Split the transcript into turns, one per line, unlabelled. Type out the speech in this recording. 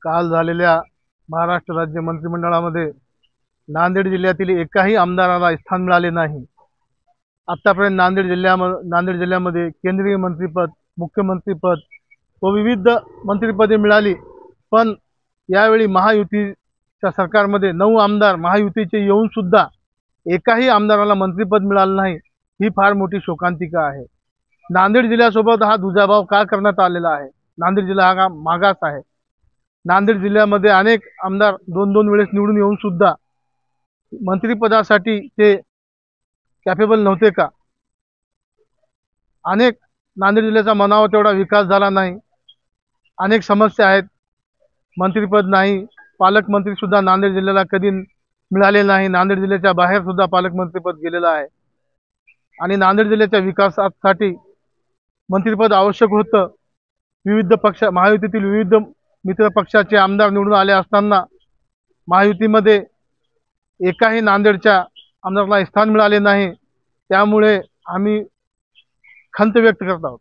काल झालेल्या महाराष्ट्र राज्य मंत्रिमंडळामध्ये नांदेड जिल्ह्यातील एकाही आमदाराला स्थान मिळाले नाही। आतापर्यंत नांदेड जिल्ह्यामध्ये केंद्रीय मंत्रिपद, मुख्यमंत्रीपद व विविध मंत्रिपदे मिळाली, पण यावेळी महायुतीच्या सरकारमध्ये 9 आमदार महायुतीचे येऊन सुद्धा एकाही आमदाराला मंत्रिपद मिळालं नाही। ही फार मोठी शोकांतिका आहे। नांदेड जिल्ह्यासोबत हा दुजाभाव का करण्यात आलेला आहे? नांदेड जिल्हा हा मागास आहे। नांदेड जिल्ह्यामध्ये अनेक आमदार 2-2 वेळेस निवडून येऊन सुद्धा मंत्रिपदासाठी ते कॅपेबल नव्हते का? अनेक नांदेड जिल्ह्याचा म्हणावा तेवढा विकास झाला नाही। अनेक समस्या आहेत। मंत्रिपद नाही, पालकमंत्री सुद्धा नांदेड जिल्ह्याला कधी मिळाले नाही। नांदेड जिल्ह्याच्या बाहेर सुद्धा पालकमंत्रीपद गेलेलं आहे आणि नांदेड जिल्ह्याच्या विकासासाठी मंत्रिपद आवश्यक होतं। विविध पक्ष महायुतीतील विविध मित्र पक्षाचे आमदार निवडून आले असताना महायुतीमध्ये एकाही नांदेडच्या आमदाराला स्थान मिळाले नाही। त्यामुळे आम्ही खंत व्यक्त करत आहोत।